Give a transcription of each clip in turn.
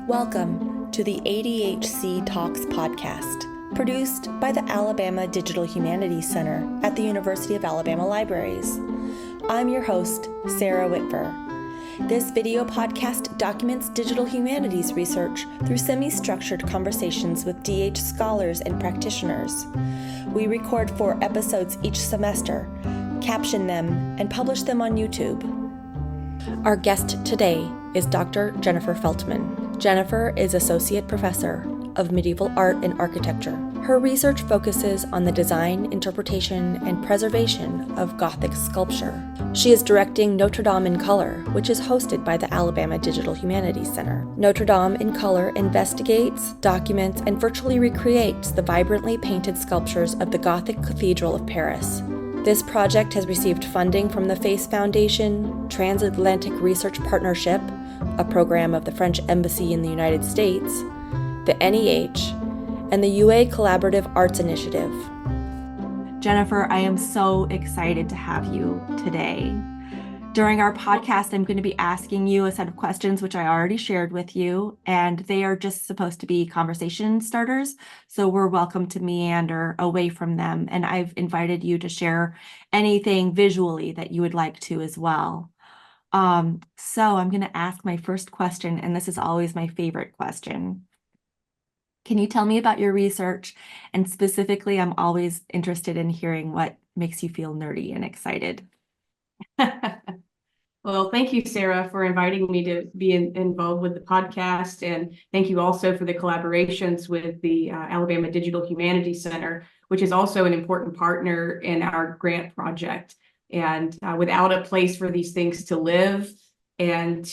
Welcome to the ADHC Talks podcast, produced by the Alabama Digital Humanities Center at the University of Alabama Libraries. I'm your host, Sara Whitver. This video podcast documents digital humanities research through semi-structured conversations with DH scholars and practitioners. We record 4 episodes each semester, caption them, and publish them on YouTube. Our guest today is Dr. Jennifer Feltman. Jennifer is Associate Professor of Medieval Art and Architecture. Her research focuses on the design, interpretation, and preservation of Gothic sculpture. She is directing Notre Dame in Color, which is hosted by the Alabama Digital Humanities Center. Notre Dame in Color investigates, documents, and virtually recreates the vibrantly painted sculptures of the Gothic Cathedral of Paris. This project has received funding from the FACE Foundation, Transatlantic Research Partnership, a program of the French Embassy in the United States, the NEH, and the UA Collaborative Arts Initiative. Jennifer, I am so excited to have you today. During our podcast, I'm going to be asking you a set of questions, which I already shared with you, and they are just supposed to be conversation starters, so we're welcome to meander away from them, and I've invited you to share anything visually that you would like to as well. So I'm going to ask my first question, and this is always my favorite question. Can you tell me about your research? And specifically, I'm always interested in hearing what makes you feel nerdy and excited. Well, thank you, Sara, for inviting me to be involved with the podcast. And thank you also for the collaborations with the Alabama Digital Humanities Center, which is also an important partner in our grant project. And without a place for these things to live and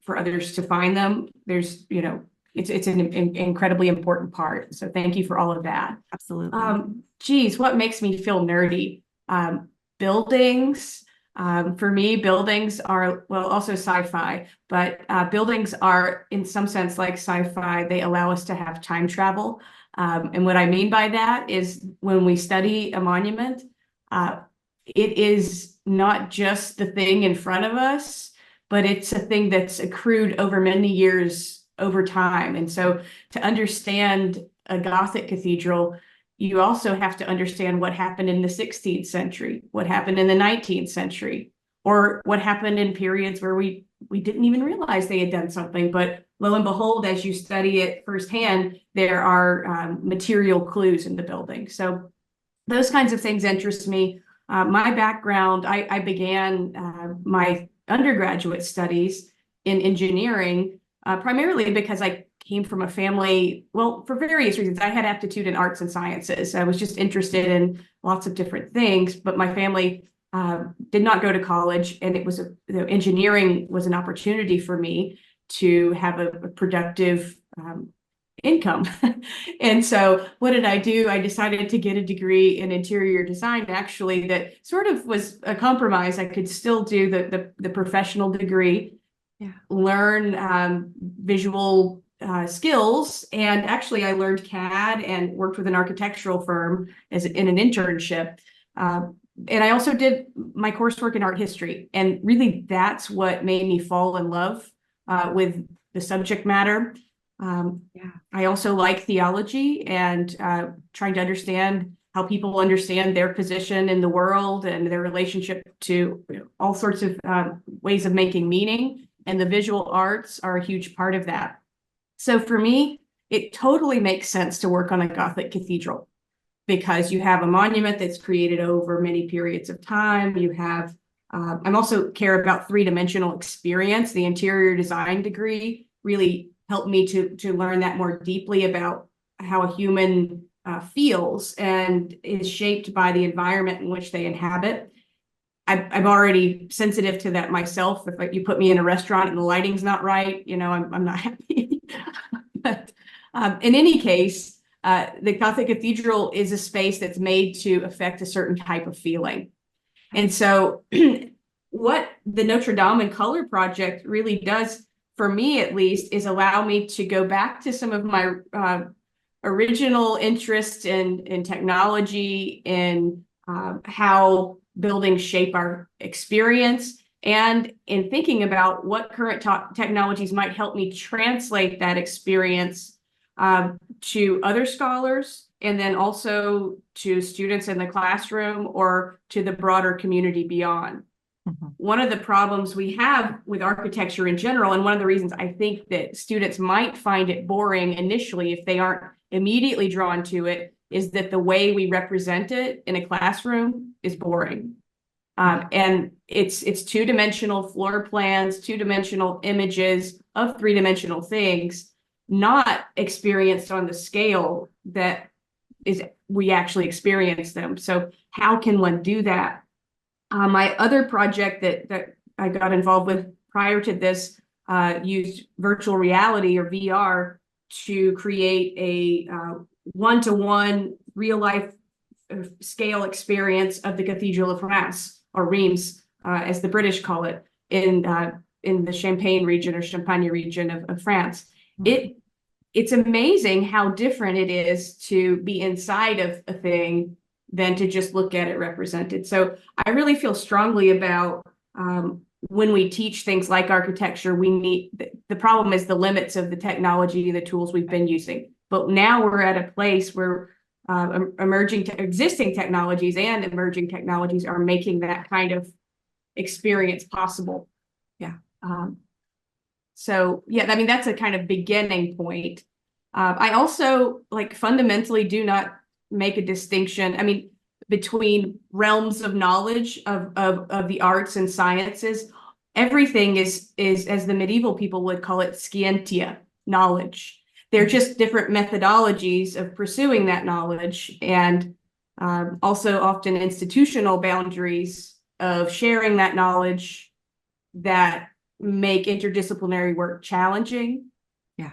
for others to find them, it's an incredibly important part. So thank you for all of that. Absolutely. What makes me feel nerdy? Buildings. For me, buildings are, also sci-fi, but buildings are in some sense like sci-fi. They allow us to have time travel. And what I mean by that is when we study a monument, it is not just the thing in front of us, but it's a thing that's accrued over many years over time. And so to understand a Gothic cathedral, you also have to understand what happened in the 16th century, what happened in the 19th century, or what happened in periods where we didn't even realize they had done something. But lo and behold, as you study it firsthand, there are material clues in the building. So those kinds of things interest me. My background, I began my undergraduate studies in engineering primarily because I came from a family, for various reasons. I had aptitude in arts and sciences. I was just interested in lots of different things, but my family did not go to college, and engineering was an opportunity for me to have a productive income. And so what did I do? I decided to get a degree in interior design, actually, that sort of was a compromise. I could still do the professional degree, learn visual skills, and actually I learned CAD and worked with an architectural firm in an internship. And I also did my coursework in art history. And really, that's what made me fall in love with the subject matter. I also like theology and trying to understand how people understand their position in the world and their relationship to all sorts of ways of making meaning. And the visual arts are a huge part of that. So for me, it totally makes sense to work on a Gothic cathedral because you have a monument that's created over many periods of time. You have, I also care about three-dimensional experience. The interior design degree really helped me to learn that more deeply about how a human feels and is shaped by the environment in which they inhabit. I'm already sensitive to that myself. If you put me in a restaurant and the lighting's not right, I'm not happy. But in any case, the Gothic cathedral is a space that's made to affect a certain type of feeling. And so what the Notre Dame in Color project really does, for me at least, is allow me to go back to some of my original interest in technology, in how buildings shape our experience, and in thinking about what current technologies might help me translate that experience to other scholars, and then also to students in the classroom or to the broader community beyond. Mm-hmm. One of the problems we have with architecture in general, and one of the reasons I think that students might find it boring initially if they aren't immediately drawn to it, is that the way we represent it in a classroom is boring. And it's two-dimensional floor plans, two-dimensional images of three-dimensional things, not experienced on the scale that is we actually experience them. So how can one do that? My other project that I got involved with prior to this used virtual reality, or VR, to create a one-to-one real-life scale experience of the Cathedral of Reims, or Reims, as the British call it, in the Champagne region, or Champagne region of France. Mm-hmm. It's amazing how different it is to be inside of a thing than to just look at it represented. So I really feel strongly about when we teach things like architecture, the problem is the limits of the technology, the tools we've been using. But now we're at a place where existing technologies and emerging technologies are making that kind of experience possible. Yeah. So yeah, I mean, that's a kind of beginning point. I also fundamentally do not make a distinction, I mean, between realms of knowledge of the arts and sciences. Everything is, as the medieval people would call it, scientia, knowledge. They're just different methodologies of pursuing that knowledge, and also often institutional boundaries of sharing that knowledge that make interdisciplinary work challenging. Yeah.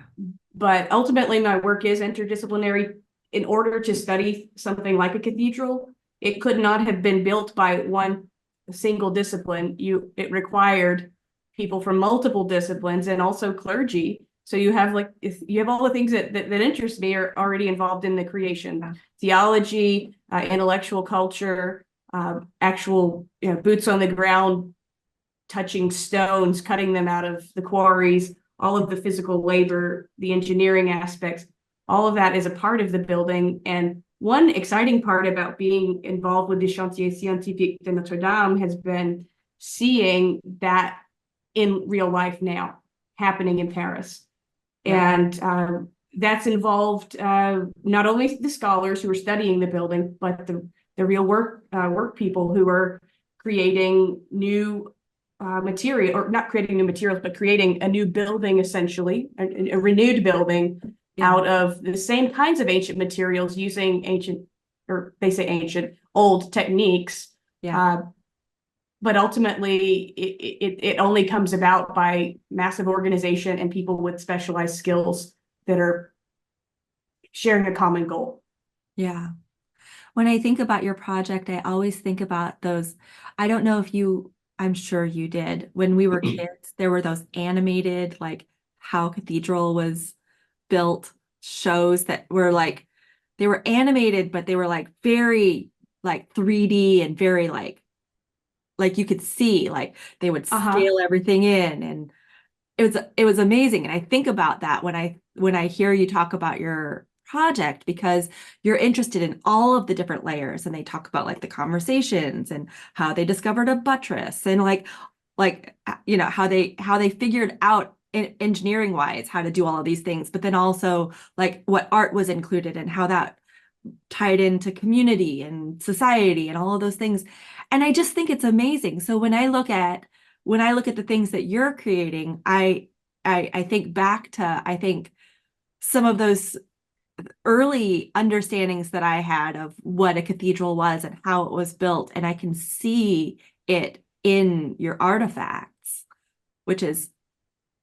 But ultimately, my work is interdisciplinary. In order to study something like a cathedral, it could not have been built by one single discipline. It required people from multiple disciplines, and also clergy. So you have all the things that interest me are already involved in the creation: theology, intellectual culture, actual boots on the ground, touching stones, cutting them out of the quarries, all of the physical labor, the engineering aspects. All of that is a part of the building. And one exciting part about being involved with the Chantier Scientifique de Notre Dame has been seeing that in real life now happening in Paris. And that's involved not only the scholars who are studying the building, but the real work people who are creating new material, or not creating new materials, but creating a new building, essentially, a renewed building out of the same kinds of ancient materials, using old techniques. Yeah. But ultimately, it only comes about by massive organization and people with specialized skills that are sharing a common goal. Yeah. When I think about your project, I always think about those. I don't know if I'm sure you did. When we were kids, there were those animated, how Cathedral was built shows that were they were animated, but they were very 3D and very you could see, they would scale everything in, and it was amazing. And I think about that when I hear you talk about your project, because you're interested in all of the different layers, and they talk about the conversations and how they discovered a buttress, and how they figured out engineering wise how to do all of these things, but then also what art was included and how that tied into community and society and all of those things. And I just think it's amazing. So when I look at the things that you're creating, I think back to some of those early understandings that I had of what a cathedral was and how it was built, and I can see it in your artifacts, which is,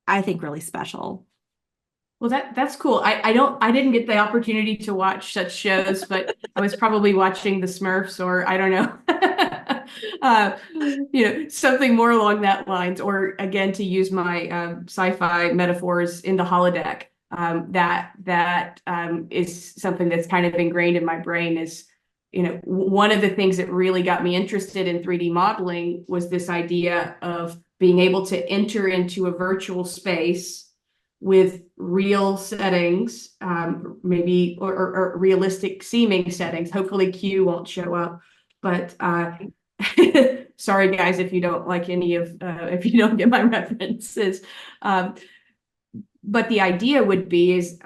I think, really special. Well, that's cool. I didn't get the opportunity to watch such shows, but I was probably watching the Smurfs, or I don't know, something more along that lines. Or again, to use my sci-fi metaphors, in the holodeck. That is something that's kind of ingrained in my brain, is one of the things that really got me interested in 3D modeling was this idea of being able to enter into a virtual space with real settings, maybe, or realistic seeming settings. Hopefully Q won't show up, but sorry guys if you don't like if you don't get my references. But the idea would be is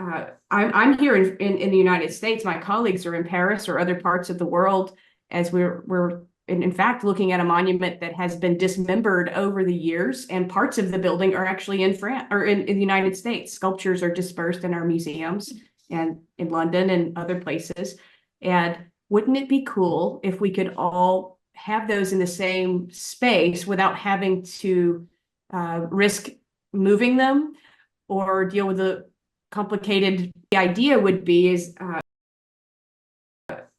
I'm here in the United States. My colleagues are in Paris or other parts of the world, as we're in fact looking at a monument that has been dismembered over the years, and parts of the building are actually in France or in the United States. Sculptures are dispersed in our museums and in London and other places. And wouldn't it be cool if we could all have those in the same space without having to risk moving them or deal with the complicated. The idea would be is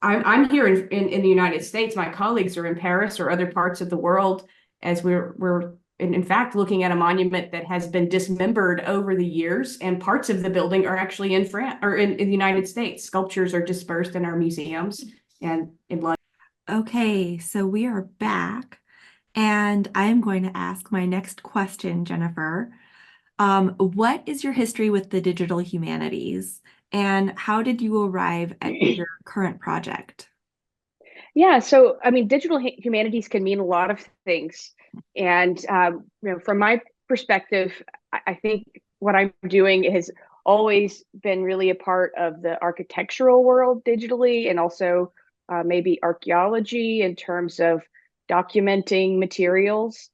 I'm here in the United States. My colleagues are in Paris or other parts of the world, as we're in fact looking at a monument that has been dismembered over the years, and parts of the building are actually in France or in the United States. Sculptures are dispersed in our museums and in London. Okay, so we are back, and I'm going to ask my next question, Jennifer. What is your history with the digital humanities, and how did you arrive at your current project? Yeah, so I mean, digital humanities can mean a lot of things, and from my perspective, I think what I'm doing has always been really a part of the architectural world digitally, and also maybe archaeology in terms of documenting materials.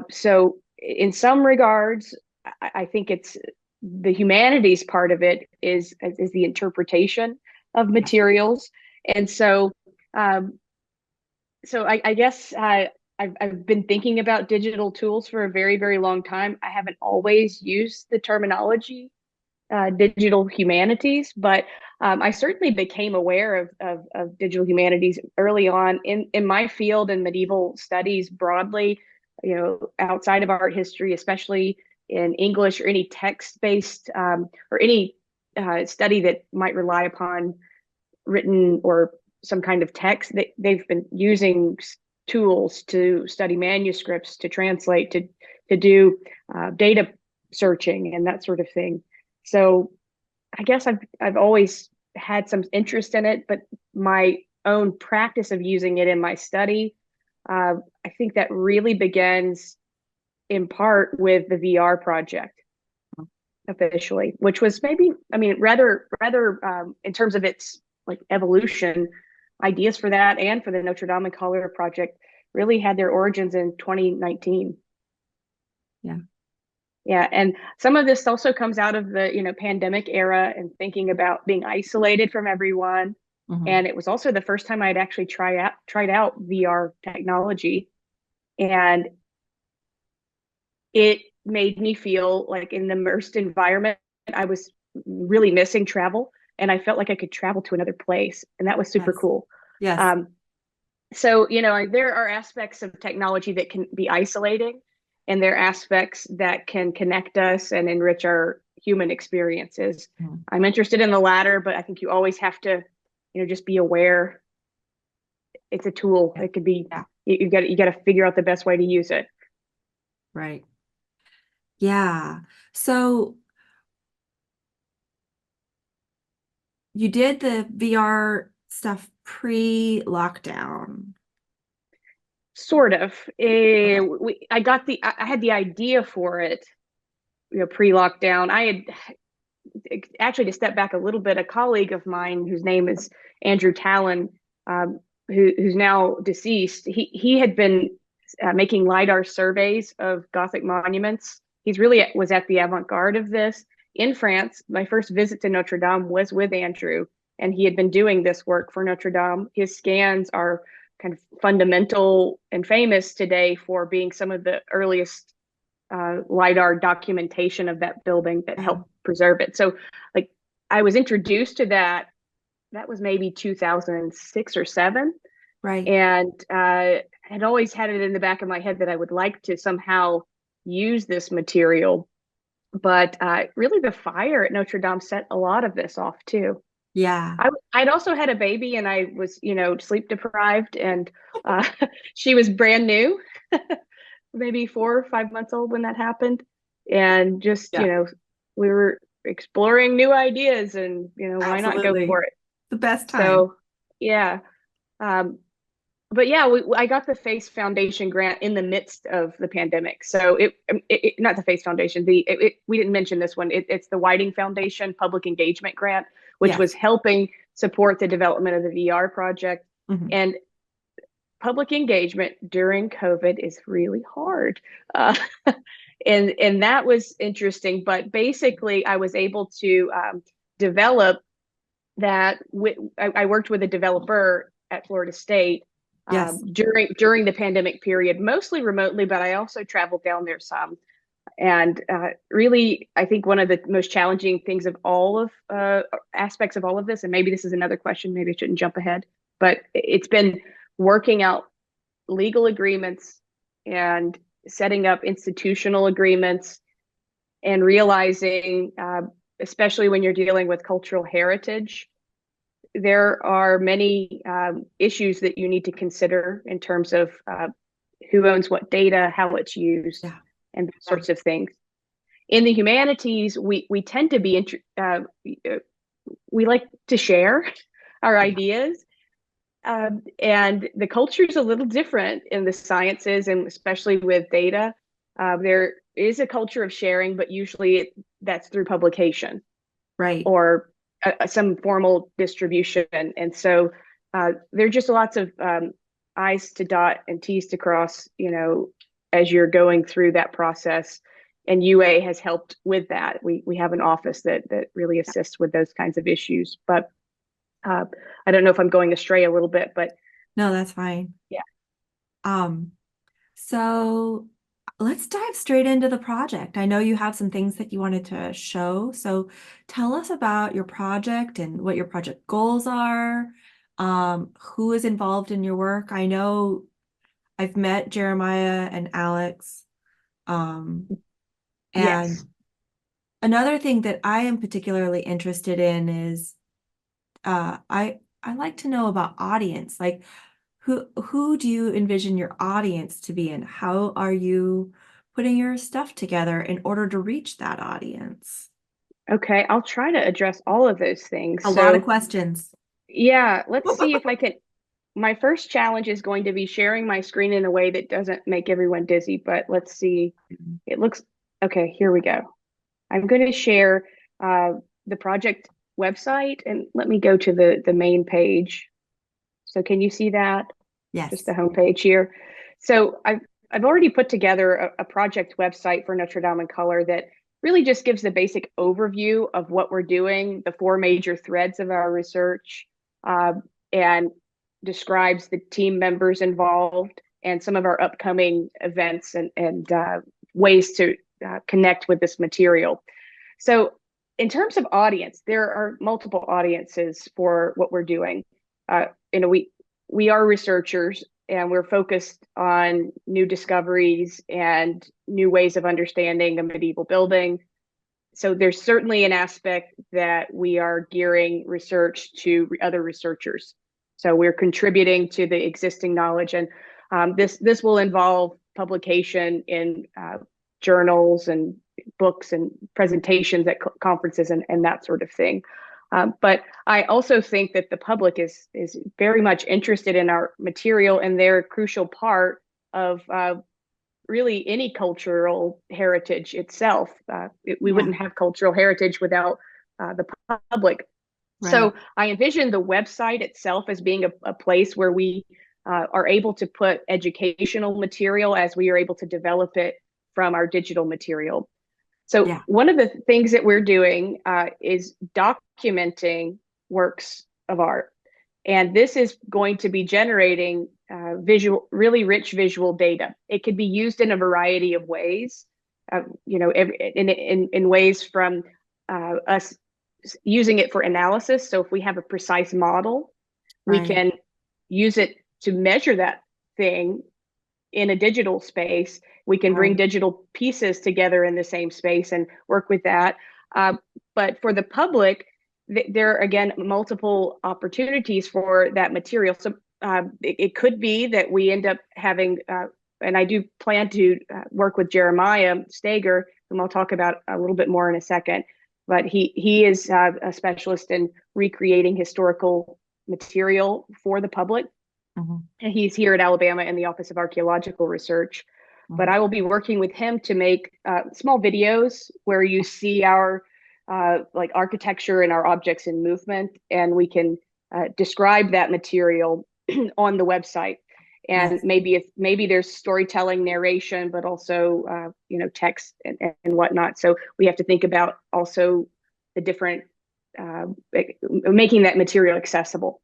So in some regards, I think it's the humanities part of it is the interpretation of materials. And so I guess I've been thinking about digital tools for a very, very long time. I haven't always used the terminology digital humanities, but I certainly became aware of digital humanities early on in my field in medieval studies broadly, outside of art history, especially in English or any text-based or any study that might rely upon written or some kind of text. They've been using tools to study manuscripts, to translate, to do data searching and that sort of thing. So I guess I've always had some interest in it, but my own practice of using it in my study, I think that really begins in part with the VR project officially, which was rather in terms of its like evolution, ideas for that and for the Notre Dame Color project really had their origins in 2019. Yeah, and some of this also comes out of the pandemic era and thinking about being isolated from everyone. Mm-hmm. And it was also the first time I'd actually tried out VR technology, and it made me feel like in the immersed environment. I was really missing travel, and I felt like I could travel to another place, and that was super cool. Yes. So there are aspects of technology that can be isolating, and there are aspects that can connect us and enrich our human experiences. Mm-hmm. I'm interested in the latter, but I think you always have to, just be aware. It's a tool. It could be. Yeah. You got to figure out the best way to use it. Right. Yeah. So you did the VR stuff pre-lockdown. Sort of. I had the idea for it, pre-lockdown. I had actually, to step back a little bit, a colleague of mine whose name is Andrew Talon, who's now deceased. He had been making LiDAR surveys of Gothic monuments. He's really was at the avant-garde of this in France. My first visit to Notre Dame was with Andrew, and he had been doing this work for Notre Dame. His scans are kind of fundamental and famous today for being some of the earliest LiDAR documentation of that building that helped preserve it. So like I was introduced to that was maybe 2006 or 7. Right. And had always had it in the back of my head that I would like to somehow use this material. But really the fire at Notre Dame set a lot of this off too. Yeah. I'd also had a baby, and I was, sleep deprived, and uh, she was brand new, maybe 4 or 5 months old when that happened. And just, Yeah. we were exploring new ideas, and, why not go Absolutely. for it? The best time. So, yeah. Um, but yeah, I got the FACE Foundation grant in the midst of the pandemic. So not the FACE Foundation, we didn't mention this one. It's the Whiting Foundation Public Engagement Grant, which was Yes. helping support the development of the VR project. Mhm. And public engagement during COVID is really hard. Uh, and that was interesting. But basically, I was able to develop that. I worked with a developer at Florida State Yes. during the pandemic period, mostly remotely, but I also traveled down there some. And really, I think one of the most challenging things of all of aspects of all of this, and maybe this is another question, maybe I shouldn't jump ahead, but it's been working out legal agreements and setting up institutional agreements and realizing, especially when you're dealing with cultural heritage, there are many issues that you need to consider in terms of who owns what data, how it's used, Yeah. and those Yeah. sorts of things. In the humanities, we tend to be we like to share our Yeah. ideas, and the culture is a little different in the sciences, and especially with data. There is a culture of sharing, but usually that's through publication Right. or some formal distribution. And so there are just lots of I's to dot and T's to cross, as you're going through that process. And UA has helped with that. We have an office that really assists with those kinds of issues. But I don't know if I'm going astray a little bit, but No, that's fine. yeah. Um, so let's dive straight into the project. I know you have some things that you wanted to show. So tell us about your project and what your project goals are. Who is involved in your work? I know I've met Jeremiah and Alex. Um, and Yes. another thing that I am particularly interested in is I like to know about audience. Like who do you envision your audience to be, and how are you putting your stuff together in order to reach that audience? Okay. I'll try to address all of those things. A lot of So, questions. yeah, let's see if I can. My first challenge is going to be sharing my screen in a way that doesn't make everyone dizzy, but let's see. It looks okay. Here we go. I'm going to share uh, the project website, and let me go to the main page. So can you see that? Just the Yes. home page here. So I've already put together a project website for Notre Dame in Color that really just gives the basic overview of what we're doing, the four major threads of our research, uh, and describes the team members involved and some of our upcoming events and ways to connect with this material. So, in terms of audience, there are multiple audiences for what we're doing. Uh, we are researchers, and we're focused on new discoveries and new ways of understanding a medieval building. So there's certainly an aspect that we are gearing research to other researchers. So we're contributing to the existing knowledge, and this will involve publication in journals and books and presentations at conferences and that sort of thing. But I also think that the public is very much interested in our material, and they're a crucial part of really any cultural heritage itself. We Yeah. wouldn't have cultural heritage without the public. Right. So I envision the website itself as being a place where we are able to put educational material as we are able to develop it from our digital material. So Yeah. one of the things that we're doing is documenting works of art. And this is going to be generating really rich visual data. It could be used in a variety of ways, in ways from us using it for analysis. So if we have a precise model, we Right. can use it to measure that thing in a digital space. We can bring Right. digital pieces together in the same space and work with that. But for the public, there are, again, multiple opportunities for that material. So it could be that we end up having, and I do plan to work with Jeremiah Stager, whom I'll talk about a little bit more in a second, but he is a specialist in recreating historical material for the public. Mm-hmm. And he's here at Alabama in the Office of Archaeological Research. Mm-hmm. But I will be working with him to make small videos where you see our like architecture and our objects in movement, and we can describe that material on the website. And Yes. maybe there's storytelling, narration, but also text and whatnot. So we have to think about also the different making that material accessible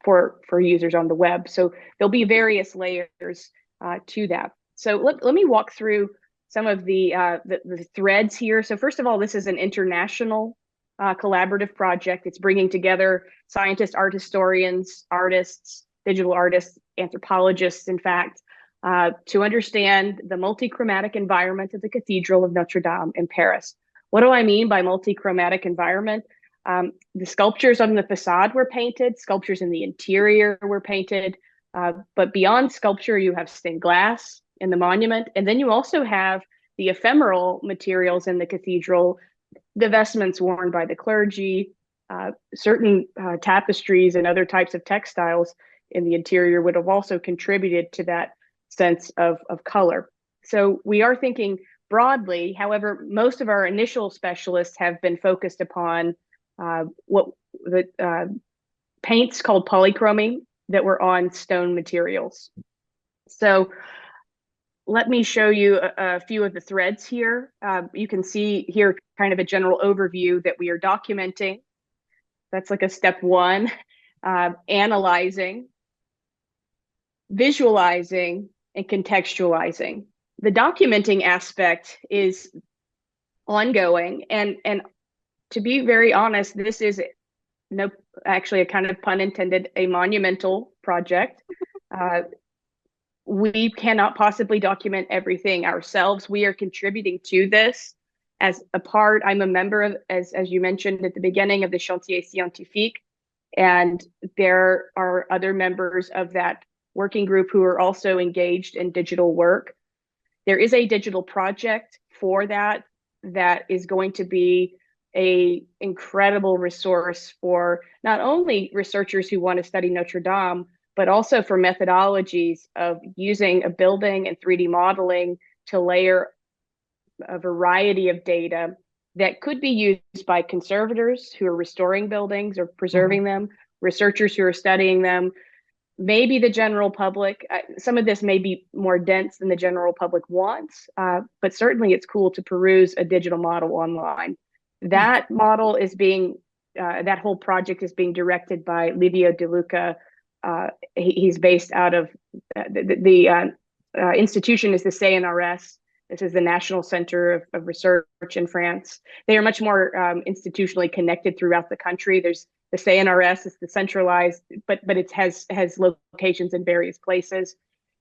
for users on the web. So there'll be various layers to that. So let me walk through some of the threads here. So first of all, this is an international collaborative project. It's bringing together scientists, art historians, artists, digital artists, anthropologists, in fact, to understand the multi-chromatic environment of the Cathedral of Notre Dame in Paris. What do I mean by multi-chromatic environment? The sculptures on the facade were painted, sculptures in the interior were painted, but beyond sculpture, you have stained glass in the monument, and then you also have the ephemeral materials in the cathedral, the vestments worn by the clergy, certain tapestries and other types of textiles in the interior would have also contributed to that sense of color. So we are thinking broadly. However, most of our initial specialists have been focused upon what the paints called polychroming that were on stone materials. So let me show you a few of the threads here. You can see here kind of a general overview that we are documenting. That's like a step one, analyzing, visualizing, and contextualizing. The documenting aspect is ongoing, and to be very honest, this is actually a kind of pun intended, a monumental project. We cannot possibly document everything ourselves. We are contributing to this as a part. I'm a member of, as you mentioned at the beginning, of the Chantier Scientifique, and there are other members of that working group who are also engaged in digital work. There is a digital project for that is going to be an incredible resource for not only researchers who want to study Notre Dame, but also for methodologies of using a building and 3D modeling to layer a variety of data that could be used by conservators who are restoring buildings or preserving them, researchers who are studying them, maybe the general public. Some of this may be more dense than the general public wants, but certainly it's cool to peruse a digital model online. That model is being, that whole project is being directed by Livio De Luca. He's based out of the institution is the CNRS. This is the National Center of Research in France. They are much more institutionally connected throughout the country. There's the CNRS is the centralized, but it has locations in various places.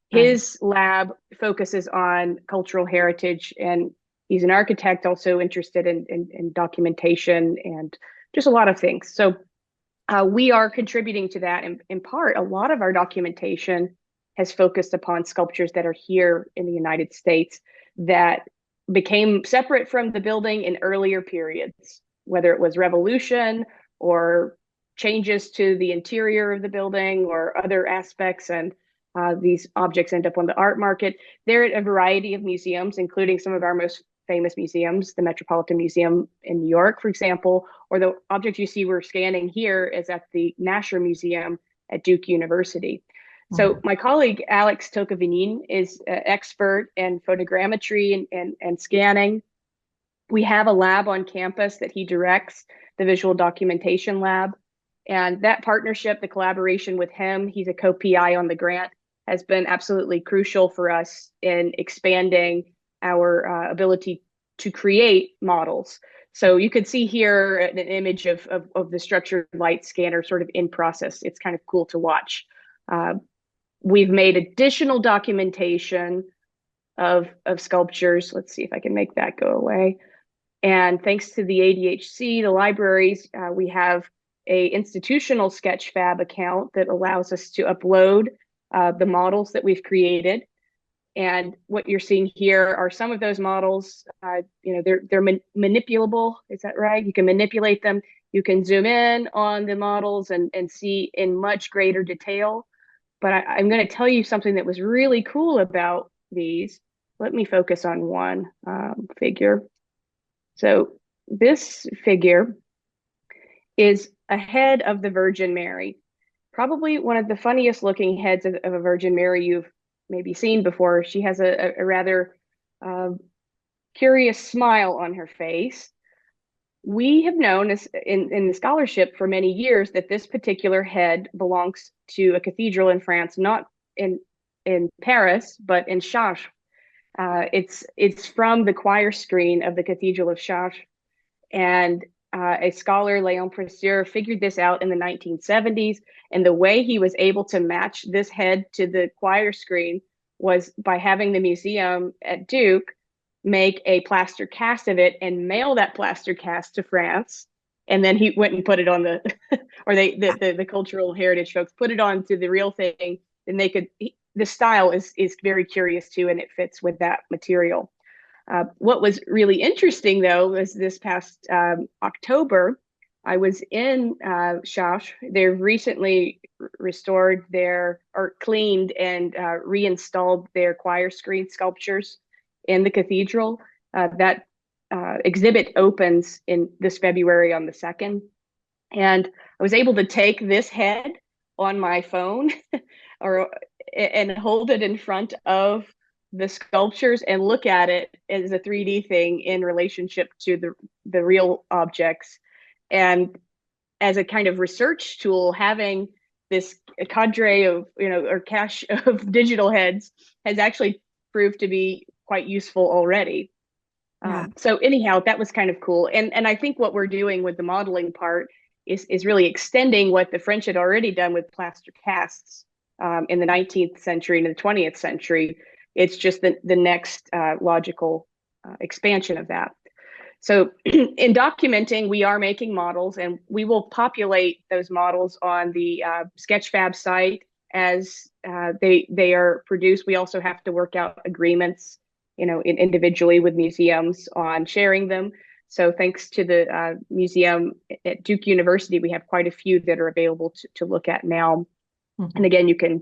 His lab focuses on cultural heritage, and he's an architect also interested in documentation and just a lot of things. So we are contributing to that. In part, a lot of our documentation has focused upon sculptures that are here in the United States that became separate from the building in earlier periods, whether it was revolution or changes to the interior of the building or other aspects. And these objects end up on the art market. They're at a variety of museums, including some of our most famous museums, the Metropolitan Museum in New York, for example, or the object you see we're scanning here is at the Nasher Museum at Duke University. So my colleague, Alex Tocquevinin, is an expert in photogrammetry and scanning. We have a lab on campus that he directs, the Visual Documentation Lab. And that partnership, the collaboration with him, he's a co-PI on the grant, has been absolutely crucial for us in expanding our ability to create models. So you could see here an image of the structured light scanner sort of in process. It's kind of cool to watch. We've made additional documentation of sculptures. Let's see if I can make that go away. And thanks to the ADHC, the libraries, we have a institutional Sketchfab account that allows us to upload the models that we've created. And what you're seeing here are some of those models. They're manipulable. Is that right? You can manipulate them. You can zoom in on the models and see in much greater detail. But I'm going to tell you something that was really cool about these. Let me focus on one figure. So this figure is a head of the Virgin Mary, probably one of the funniest looking heads of a Virgin Mary you've maybe seen before. She has a rather curious smile on her face. We have known in the scholarship for many years that this particular head belongs to a cathedral in France, not in Paris, but in Chartres. It's from the choir screen of the Cathedral of Chartres, and a scholar, Léon Précieux, figured this out in the 1970s. And the way he was able to match this head to the choir screen was by having the museum at Duke make a plaster cast of it and mail that plaster cast to France. And then he went and put it on the cultural heritage folks put it on to the real thing. And the style is very curious too, and it fits with that material. What was really interesting, though, was this past October, I was in Chartres. They've recently restored cleaned and reinstalled their choir screen sculptures in the cathedral. That exhibit opens in this February on the 2nd. And I was able to take this head on my phone and hold it in front of the sculptures and look at it as a 3D thing in relationship to the real objects. And as a kind of research tool, having this cadre of, or cache of digital heads has actually proved to be quite useful already. Yeah. So anyhow, that was kind of cool. And I think what we're doing with the modeling part is really extending what the French had already done with plaster casts in the 19th century and the 20th century. It's just the next logical expansion of that. So in documenting, we are making models, and we will populate those models on the Sketchfab site as they are produced. We also have to work out agreements, individually with museums on sharing them. So thanks to the museum at Duke University, we have quite a few that are available to look at now. Mm-hmm. And again, you can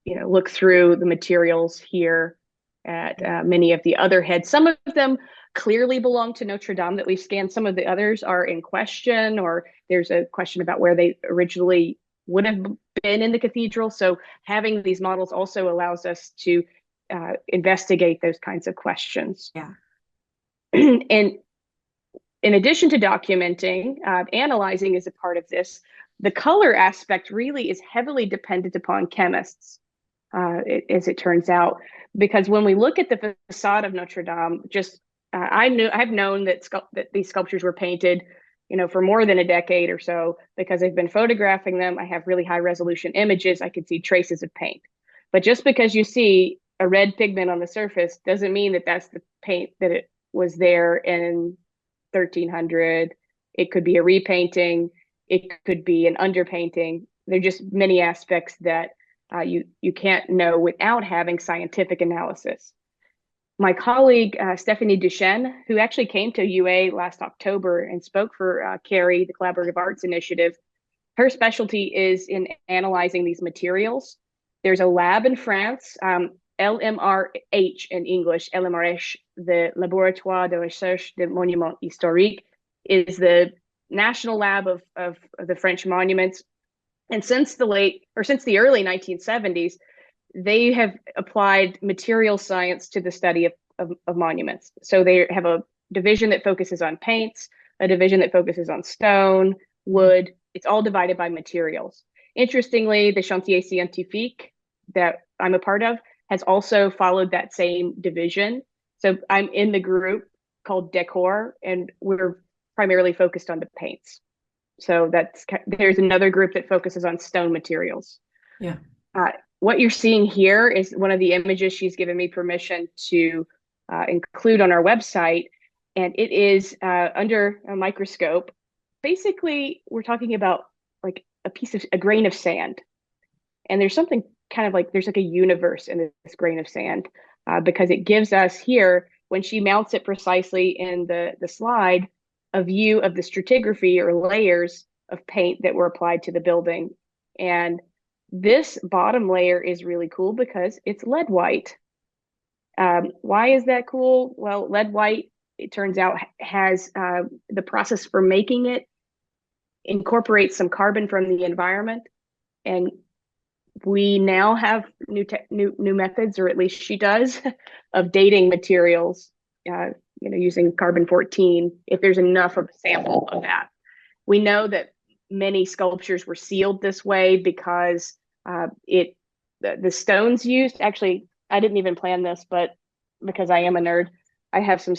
look through the materials here at many of the other heads. Some of them clearly belong to Notre Dame that we've scanned. Some of the others are in question, or there's a question about where they originally would have been in the cathedral. So having these models also allows us to investigate those kinds of questions. Yeah. And in addition to documenting, analyzing is a part of this. The color aspect really is heavily dependent upon chemists, as it turns out, because when we look at the facade of Notre Dame, I've known that these sculptures were painted, for more than a decade or so, because I've been photographing them. I have really high resolution images. I can see traces of paint. But just because you see a red pigment on the surface doesn't mean that that's the paint that it was there in 1300. It could be a repainting. It could be an underpainting. There are just many aspects that you can't know without having scientific analysis. My colleague, Stephanie Duchesne, who actually came to UA last October and spoke for CARI, the Collaborative Arts Initiative, her specialty is in analyzing these materials. There's a lab in France, LMRH in English, LMRH, the Laboratoire de Recherche des Monuments Historiques, is the national lab of the French monuments. And since the early 1970s, they have applied material science to the study of monuments. So they have a division that focuses on paints, a division that focuses on stone, wood. It's all divided by materials. Interestingly, the Chantier Scientifique that I'm a part of has also followed that same division. So I'm in the group called Decor, and we're primarily focused on the paints. So there's another group that focuses on stone materials. Yeah. What you're seeing here is one of the images she's given me permission to include on our website. and it is under a microscope. Basically, we're talking about like a grain of sand. And there's something kind of like, there's like a universe in this grain of sand, because it gives us here, when she mounts it precisely in the slide, a view of the stratigraphy or layers of paint that were applied to the building. And this bottom layer is really cool because it's lead white. Why is that cool? Well, lead white, it turns out, has the process for making it incorporates some carbon from the environment, and we now have new methods, or at least she does, of dating materials, using carbon-14 if there's enough of a sample of that. We know that many sculptures were sealed this way because the stones used, actually, I didn't even plan this, but because I am a nerd, I have some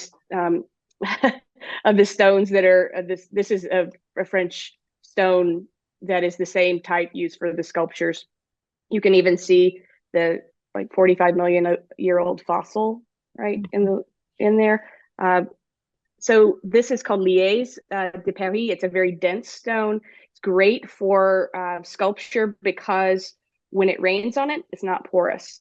of the stones that are this is a French stone that is the same type used for the sculptures. You can even see the 45 million year old fossil right in there. So this is called Liège de Paris. It's a very dense stone. It's great for sculpture because when it rains on it, it's not porous.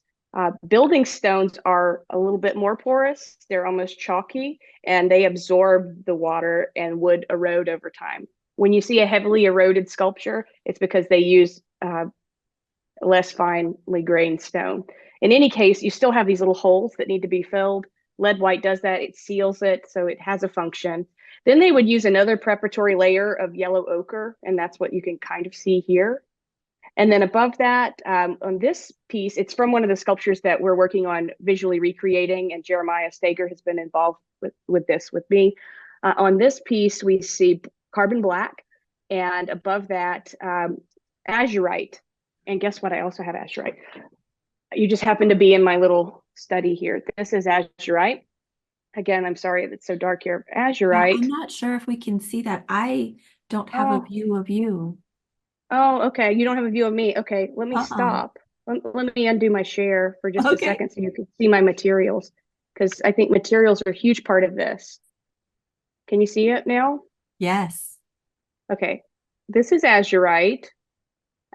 Building stones are a little bit more porous. They're almost chalky, and they absorb the water and would erode over time. When you see a heavily eroded sculpture, it's because they use less finely grained stone. In any case, you still have these little holes that need to be filled. Lead white does that. It seals it, so it has a function. Then they would use another preparatory layer of yellow ochre, and that's what you can kind of see here. And then above that, on this piece, it's from one of the sculptures that we're working on visually recreating, and Jeremiah Steger has been involved with this with me. On this piece, we see carbon black, and above that, azurite. And guess what? I also have azurite. You just happen to be in my little study here. This is azurite. Again, I'm sorry it's so dark here. Azurite. I'm not sure if we can see that. I don't have a view of you. Oh, okay. You don't have a view of me. Okay, let me stop. Let me undo my share for just a second so you can see my materials, because I think materials are a huge part of this. Can you see it now? Yes. Okay. This is azurite.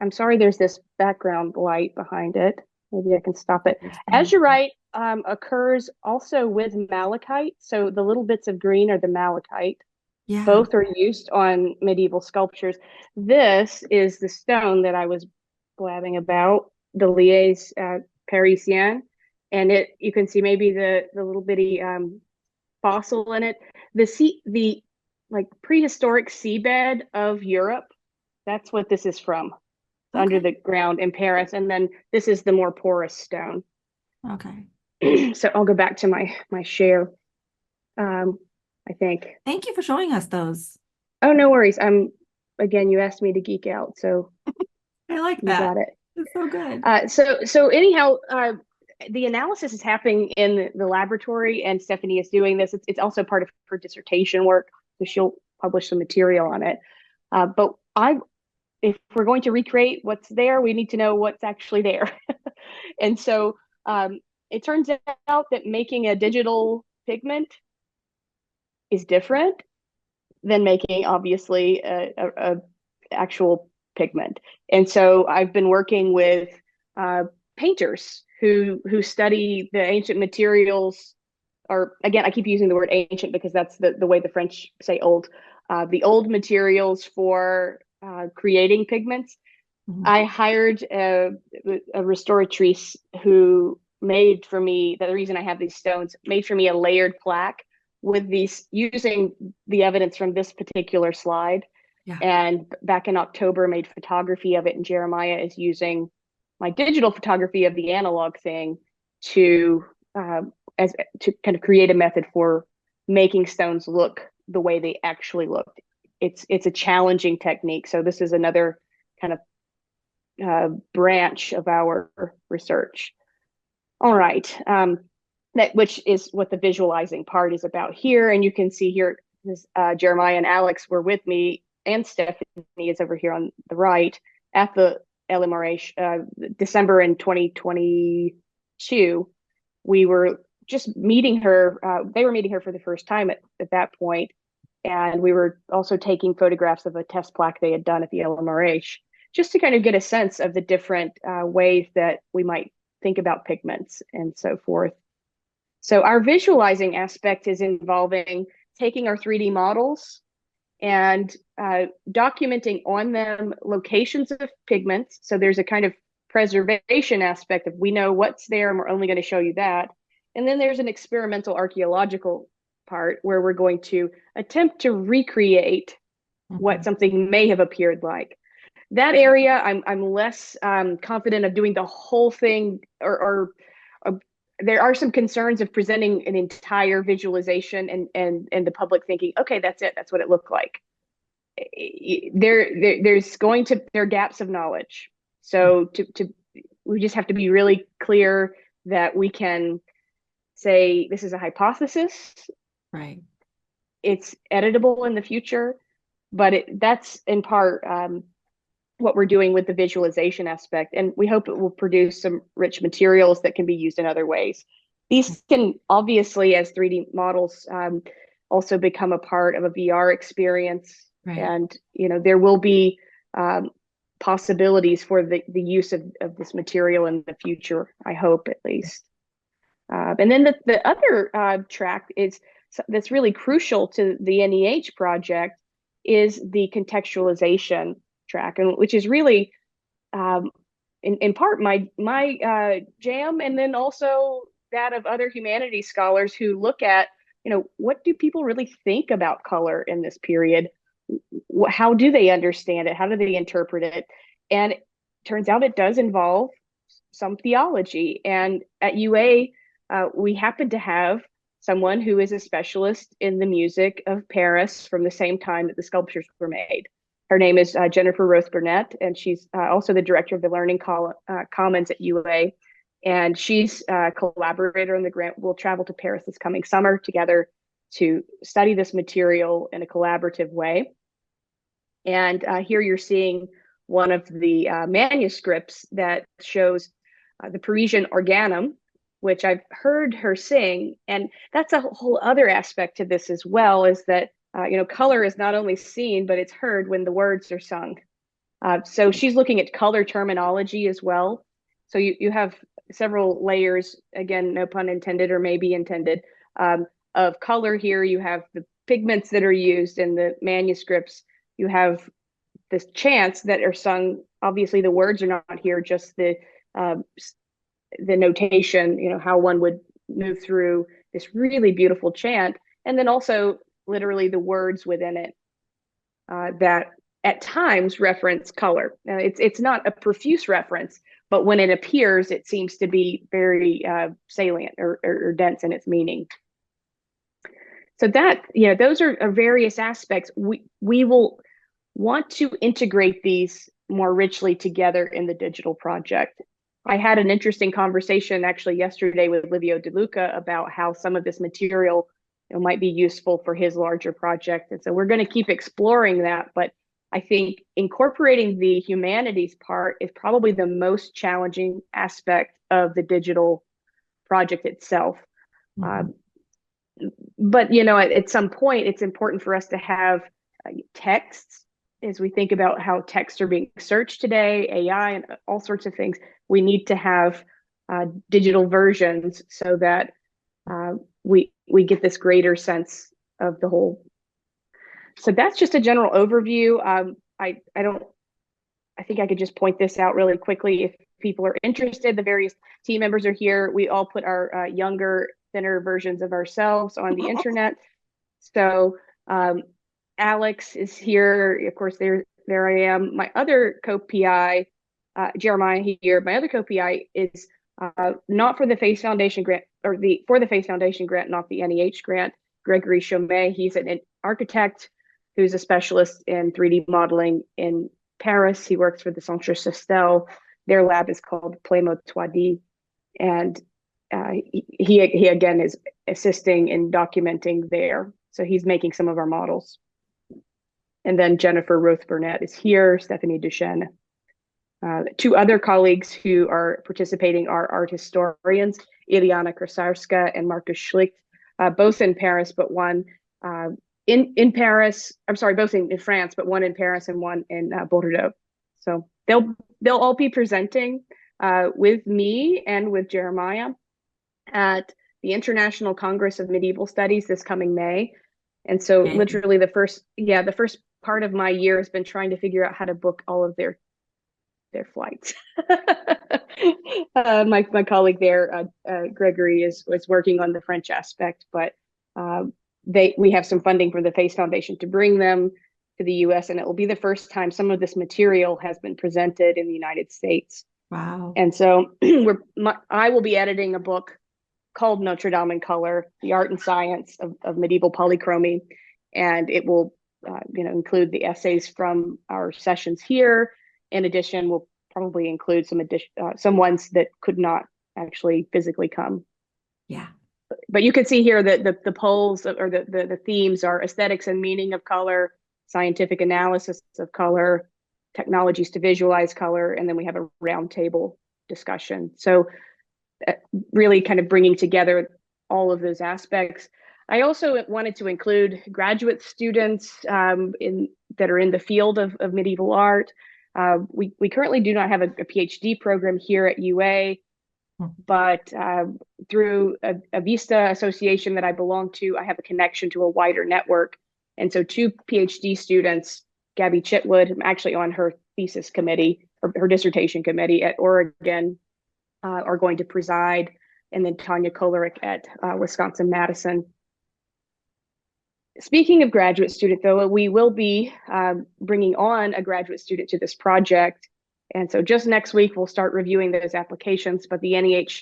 I'm sorry there's this background light behind it. Maybe I can stop it. Azurite occurs also with malachite. So the little bits of green are the malachite. Yeah. Both are used on medieval sculptures. This is the stone that I was blabbing about, the Liège Parisien. And you can see maybe the little bitty fossil in it. The prehistoric seabed of Europe, that's what this is from. Under the ground in Paris. And then this is the more porous stone. Okay. So I'll go back to my share, I think. Thank you for showing us those. Oh, no worries. Again, you asked me to geek out, so I like that. You got it. It's so good. So anyhow, the analysis is happening in the laboratory, and Stephanie is doing this. It's also part of her dissertation work, so she'll publish some material on it. But if we're going to recreate what's there, we need to know what's actually there. And so it turns out that making a digital pigment is different than making, obviously, a actual pigment. And so I've been working with painters who study the ancient materials, or again, I keep using the word ancient because that's the way the French say old, the old materials for creating pigments. Mm-hmm. I hired a restoratrice who made for me, the reason I have these stones, made for me a layered plaque with these, using the evidence from this particular slide. Yeah. And back in October, made photography of it, and Jeremiah is using my digital photography of the analog thing to kind of create a method for making stones look the way they actually look. It's a challenging technique. So this is another kind of branch of our research. All right, which is what the visualizing part is about here. And you can see here, this, Jeremiah and Alex were with me, and Stephanie is over here on the right at the LMRH, December in 2022. We were just meeting her, they were meeting her for the first time at that point. And we were also taking photographs of a test plaque they had done at the LMRH, just to kind of get a sense of the different ways that we might think about pigments and so forth. So our visualizing aspect is involving taking our 3D models and documenting on them locations of pigments. So there's a kind of preservation aspect of, we know what's there and we're only going to show you that. And then there's an experimental archaeological part where we're going to attempt to recreate what something may have appeared like. That area, I'm less confident of doing the whole thing, or there are some concerns of presenting an entire visualization and the public thinking, okay, that's it, that's what it looked like. There are gaps of knowledge. So we just have to be really clear that we can say this is a hypothesis. Right. It's editable in the future, but that's in part what we're doing with the visualization aspect. And we hope it will produce some rich materials that can be used in other ways. These can obviously, as 3D models, also become a part of a VR experience. Right. And, there will be possibilities for the use of this material in the future, I hope, at least. And then the other track that's really crucial to the NEH project is the contextualization track, and which is really in part my jam, and then also that of other humanities scholars who look at, what do people really think about color in this period? How do they understand it? How do they interpret it? And it turns out it does involve some theology. And at UA, we happen to have someone who is a specialist in the music of Paris from the same time that the sculptures were made. Her name is Jennifer Rose Burnett, and she's also the director of the Learning Commons at UA. And she's a collaborator on the grant. We'll travel to Paris this coming summer together to study this material in a collaborative way. And here you're seeing one of the manuscripts that shows the Parisian organum, which I've heard her sing. And that's a whole other aspect to this as well, is that, color is not only seen, but it's heard when the words are sung. So she's looking at color terminology as well. So you have several layers, again, no pun intended or maybe intended, of color here. You have the pigments that are used in the manuscripts. You have this chants that are sung. Obviously, the words are not here, just the notation, how one would move through this really beautiful chant. And then also literally the words within it that at times reference color. Now, it's not a profuse reference, but when it appears, it seems to be very salient or dense in its meaning. So that, those are various aspects. We will want to integrate these more richly together in the digital project. I had an interesting conversation actually yesterday with Livio De Luca about how some of this material might be useful for his larger project. And so we're going to keep exploring that. But I think incorporating the humanities part is probably the most challenging aspect of the digital project itself. Mm-hmm. But, at some point, it's important for us to have texts as we think about how texts are being searched today, AI, and all sorts of things. We need to have digital versions so that we get this greater sense of the whole. So that's just a general overview. I think I could just point this out really quickly if people are interested. The various team members are here. We all put our younger, thinner versions of ourselves on the internet. So Alex is here. Of course, there I am. My other co-PI, Jeremiah here. My other co-PI is not for the FACE Foundation grant, or for the FACE Foundation grant, not the NEH grant. Gregory Chaumet. He's an architect who's a specialist in 3D modeling in Paris. He works for the Centre Sestel. Their lab is called Playmo 3D, and he again is assisting in documenting there. So he's making some of our models. And then Jennifer Rose Burnett is here, Stephanie Duchesne. Two other colleagues who are participating are art historians, Iliana Krasarska and Marcus Schlicht, both in Paris, but one in Paris. I'm sorry, both in France, but one in Paris and one in Bordeaux. So they'll all be presenting with me and with Jeremiah at the International Congress of Medieval Studies this coming May. And so literally the first part of my year has been trying to figure out how to book all of their flights. My colleague there, Gregory, was working on the French aspect, but we have some funding from the FACE Foundation to bring them to the U.S., and it will be the first time some of this material has been presented in the United States. Wow. And so I will be editing a book called Notre Dame in Color, The Art and Science of Medieval Polychromy, and it will include the essays from our sessions here. In addition, we'll probably include some ones that could not actually physically come. Yeah. But you can see here that the polls or the themes are aesthetics and meaning of color, scientific analysis of color, technologies to visualize color, and then we have a roundtable discussion. So really kind of bringing together all of those aspects. I also wanted to include graduate students that are in the field of medieval art. We currently do not have a PhD program here at UA, but through a Vista association that I belong to, I have a connection to a wider network. And so two PhD students, Gabby Chitwood, I'm actually on her thesis committee, or her dissertation committee at Oregon, are going to preside, and then Tanya Kolarek at Wisconsin-Madison. Speaking of graduate student, though, we will be bringing on a graduate student to this project. And so just next week, we'll start reviewing those applications, but the NEH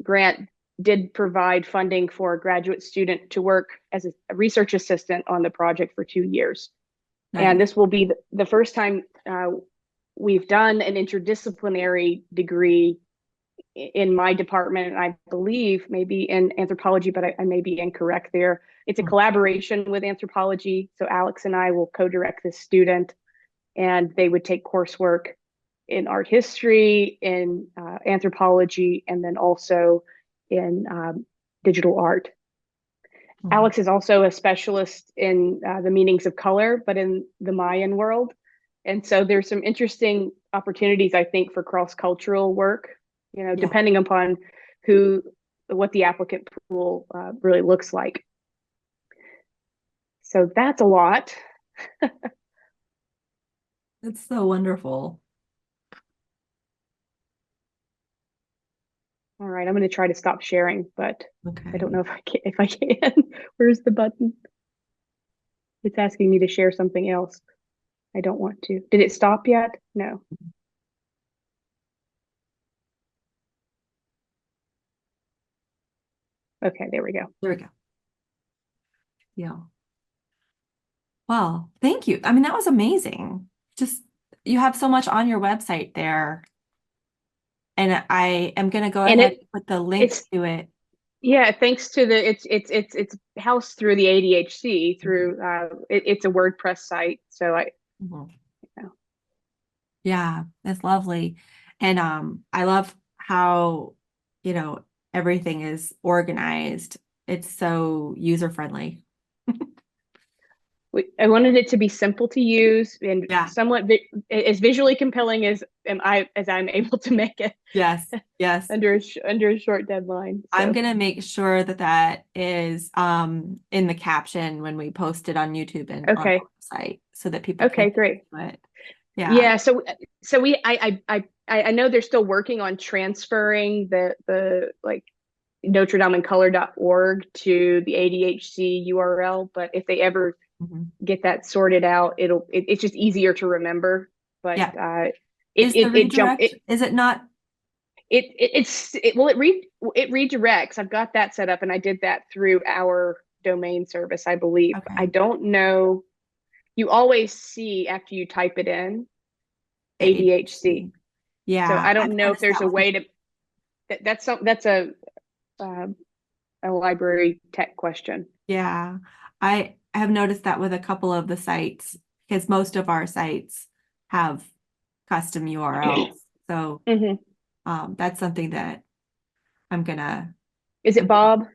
grant did provide funding for a graduate student to work as a research assistant on the project for 2 years. Nice. And this will be the first time we've done an interdisciplinary degree in my department, and I believe maybe in anthropology, but I may be incorrect there. It's a collaboration with anthropology. So Alex and I will co-direct this student, and they would take coursework in art history, in anthropology, and then also in digital art. Alex is also a specialist in the meanings of color, but in the Mayan world. And so there's some interesting opportunities, I think, for cross-cultural work, depending upon what the applicant pool really looks like. So that's a lot. It's so wonderful. All right, I'm going to try to stop sharing, but okay. I don't know if I can. Where's the button? It's asking me to share something else. I don't want to. Did it stop yet? No. Okay, there we go. There we go. Yeah. Well, thank you. I mean, that was amazing. Just, you have so much on your website there. And I am going to go ahead and put the link to it. Yeah, thanks to it's housed through the ADHC through it's a WordPress site. So yeah, it's lovely. And I love how, everything is organized. It's so user friendly. I wanted it to be simple to use and somewhat as visually compelling as I'm able to make it. Yes. under a short deadline. So. I'm gonna make sure that is in the caption when we post it on YouTube and on the website, so that people. Okay, great. It. Yeah. So I know they're still working on transferring the like NotreDameInColor.org to the ADHC URL, but if they ever get that sorted out, it's just easier to remember. But is it not? It redirects. I've got that set up, and I did that through our domain service, I believe. Okay. I don't know. You always see after you type it in ADHC. Yeah. So I don't know if there's a way to. That's a library tech question. Yeah, I have noticed that with a couple of the sites, because most of our sites have custom URLs. So that's something that I'm gonna. Is it Bob?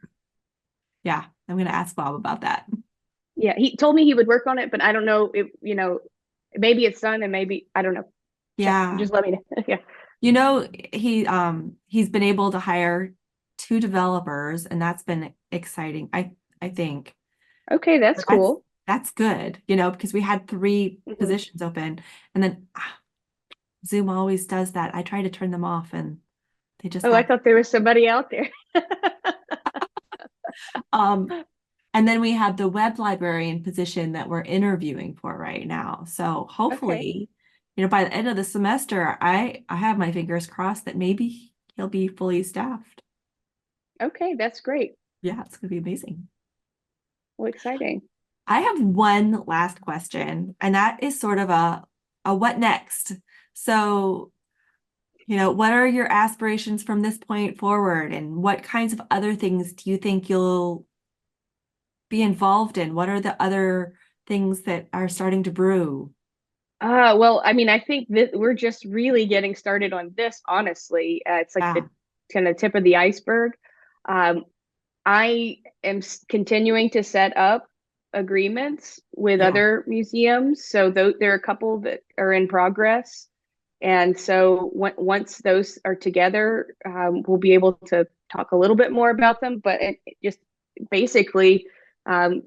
Yeah, I'm gonna ask Bob about that. Yeah, he told me he would work on it, but I don't know if, maybe it's done and maybe, I don't know. Yeah. Just let me know. Yeah. He's been able to hire 2 developers, and that's been exciting, I think. Okay, that's cool. That's good, because we had 3 positions open, and then Zoom always does that. I try to turn them off and they just I thought there was somebody out there. And then we have the web librarian position that we're interviewing for right now. So hopefully, by the end of the semester, I have my fingers crossed that maybe he'll be fully staffed. Okay, that's great. Yeah, it's gonna be amazing. Well, exciting. I have one last question, and that is sort of a what next? So, what are your aspirations from this point forward, and what kinds of other things do you think you'll be involved in? What are the other things that are starting to brew? Well, I mean, I think that we're just really getting started on this, honestly. It's like the kind of tip of the iceberg. I am continuing to set up agreements with other museums. So there are a couple that are in progress. And so once those are together, we'll be able to talk a little bit more about them. But it just basically, there's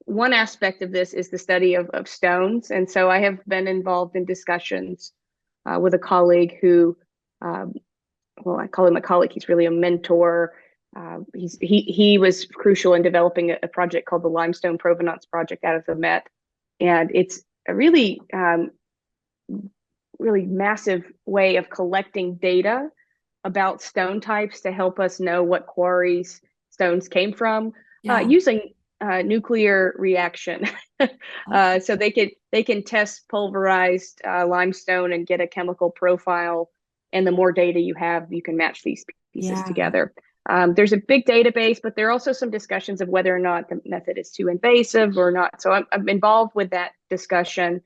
one aspect of this is the study of stones. And so I have been involved in discussions with a colleague who, I call him a colleague. He's really a mentor. He was crucial in developing a project called the Limestone Provenance Project out of the Met. And it's a really, really massive way of collecting data about stone types to help us know what quarries stones came from, using nuclear reaction. So they can test pulverized limestone and get a chemical profile. And the more data you have, you can match these pieces together. There's a big database, but there are also some discussions of whether or not the method is too invasive or not. So I'm involved with that discussion.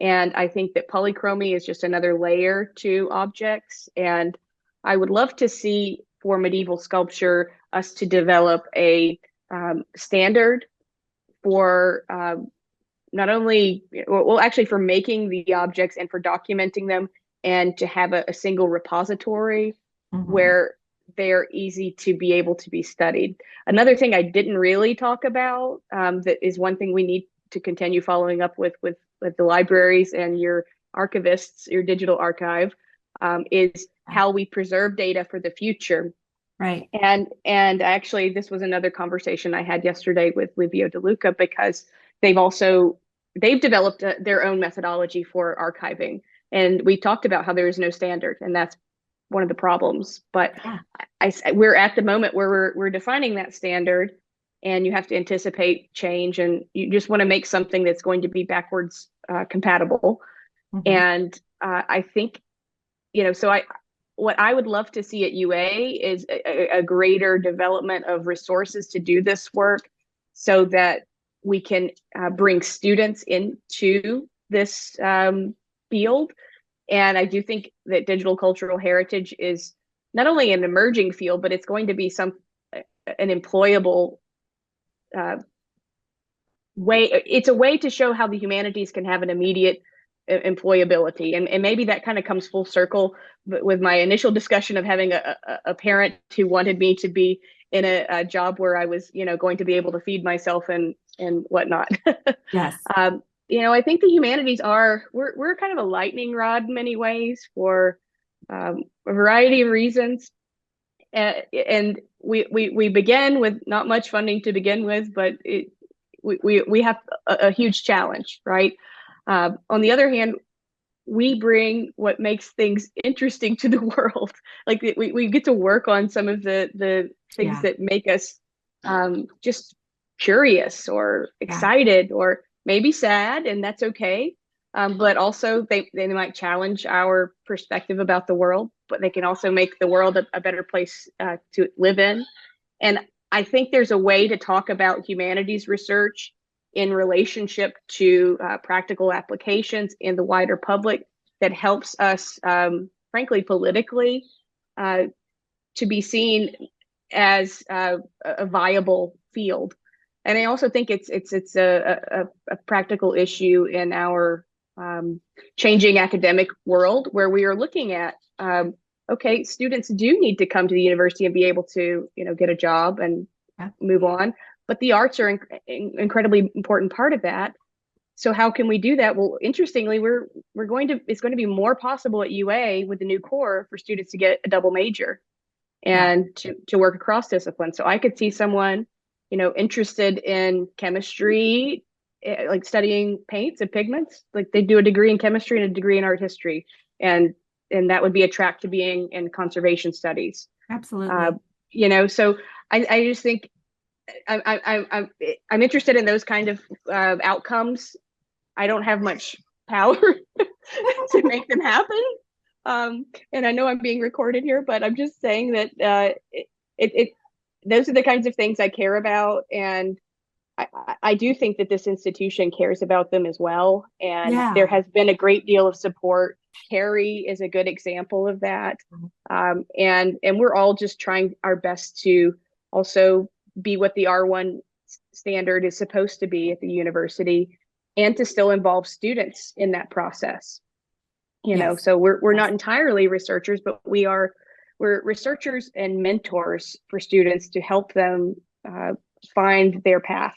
And I think that polychromy is just another layer to objects. And I would love to see for medieval sculpture us to develop a standard for not only, actually for making the objects and for documenting them, and to have a single repository where they're easy to be able to be studied. Another thing I didn't really talk about, that is one thing we need to continue following up with the libraries and your archivists, your digital archive, is how we preserve data for the future. Right. And actually, this was another conversation I had yesterday with Livio De Luca, because they've developed their own methodology for archiving. And we talked about how there is no standard, and that's one of the problems. But we're at the moment where we're defining that standard, and you have to anticipate change, and you just want to make something that's going to be backwards compatible. And I think, what I would love to see at UA is a greater development of resources to do this work, so that we can bring students into this field. And I do think that digital cultural heritage is not only an emerging field, but it's going to be an employable way. It's a way to show how the humanities can have an immediate employability. And maybe that kind of comes full circle with my initial discussion of having a parent who wanted me to be in a job where I was, going to be able to feed myself and whatnot. Yes. I think the humanities we're kind of a lightning rod in many ways for a variety of reasons. And we begin with not much funding to begin with, but we have a huge challenge, right? On the other hand, we bring what makes things interesting to the world. Like we get to work on some of the things that make us just curious or excited or maybe sad, and that's okay. But also they might challenge our perspective about the world, but they can also make the world a better place to live in. And I think there's a way to talk about humanities research in relationship to practical applications in the wider public that helps us, frankly, politically, to be seen as a viable field. And I also think it's a practical issue in our changing academic world, where we are looking at, okay, students do need to come to the university and be able to, get a job and move on. But the arts are an incredibly important part of that. So how can we do that? Well, interestingly, it's going to be more possible at UA with the new core for students to get a double major and to work across disciplines. So I could see someone, interested in chemistry, like studying paints and pigments, like they do a degree in chemistry and a degree in art history, and that would be a track to being in conservation studies. Absolutely. So I just think I'm interested in those kind of outcomes. I don't have much power to make them happen. And I know I'm being recorded here, but I'm just saying that those are the kinds of things I care about. And I do think that this institution cares about them as well. And there has been a great deal of support. Carrie is a good example of that. And we're all just trying our best to also be what the R1 standard is supposed to be at the university, and to still involve students in that process. So we're not entirely researchers, but we're researchers and mentors for students to help them find their path.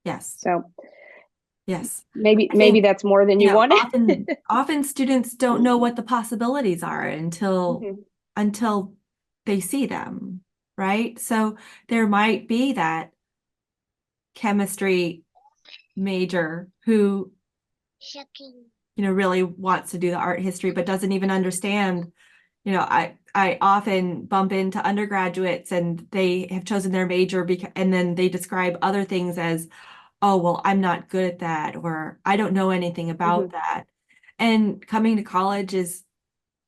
Yes. So yes, maybe that's more than you wanted. often students don't know what the possibilities are until they see them, right? So there might be that chemistry major who really wants to do the art history, but doesn't even understand. I often bump into undergraduates and they have chosen their major and then they describe other things as, oh, well, I'm not good at that, or I don't know anything about that. And coming to college is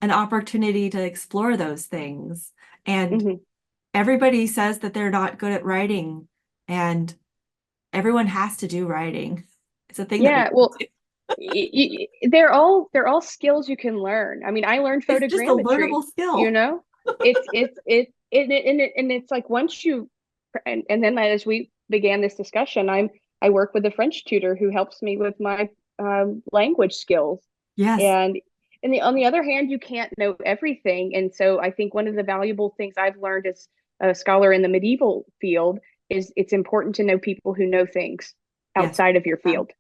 an opportunity to explore those things. And everybody says that they're not good at writing, and everyone has to do writing. It's a thing. Yeah, well, they're all skills you can learn. I mean, I learned photogrammetry. It's just a learnable skill. It's like once you, and then as we began this discussion, I work with a French tutor who helps me with my language skills. Yes. And on the other hand, you can't know everything. And so I think one of the valuable things I've learned as a scholar in the medieval field is it's important to know people who know things outside of your field,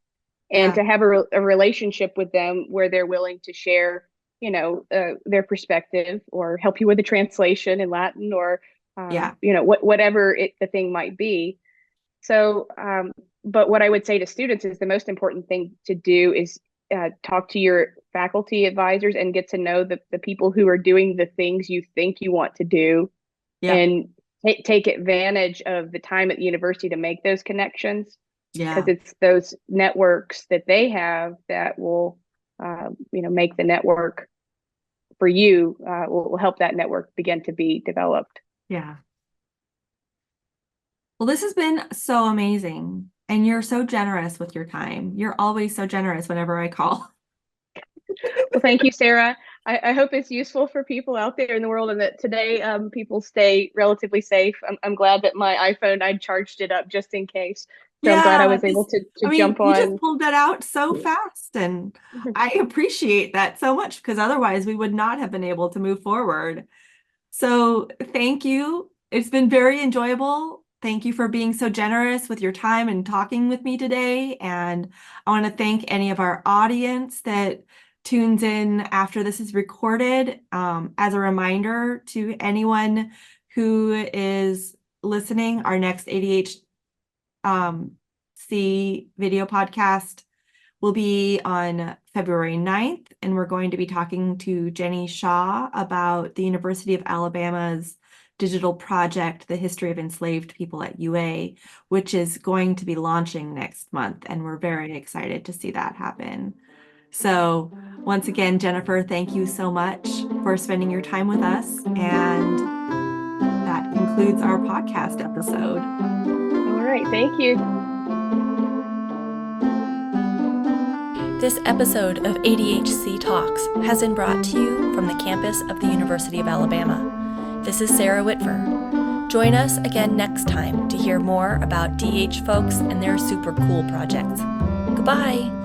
and to have a relationship with them where they're willing to share, their perspective, or help you with a translation in Latin, or, whatever the thing might be. So, but what I would say to students is the most important thing to do is talk to your faculty advisors and get to know the people who are doing the things you think you want to do, and take advantage of the time at the university to make those connections. Because it's those networks that they have that will, make the network for you, will help that network begin to be developed. Yeah. Well, this has been so amazing. And you're so generous with your time. You're always so generous whenever I call. Well, thank you, Sarah. I hope it's useful for people out there in the world, and that today people stay relatively safe. I'm glad that my iPhone, I charged it up just in case. So I'm glad I was able to jump on. You just pulled that out so fast, and I appreciate that so much, because otherwise we would not have been able to move forward. So thank you. It's been very enjoyable. Thank you for being so generous with your time and talking with me today. And I want to thank any of our audience that tunes in after this is recorded. As a reminder to anyone who is listening, our next ADHC video podcast will be on February 9th, and we're going to be talking to Jenny Shaw about the University of Alabama's digital project, The History of Enslaved People at UA, which is going to be launching next month, and we're very excited to see that happen. So once again, Jennifer, thank you so much for spending your time with us, and that concludes our podcast episode. All right, thank you. This episode of ADHC Talks has been brought to you from the campus of the University of Alabama. This is Sara Whitver. Join us again next time to hear more about DH folks and their super cool projects. Goodbye!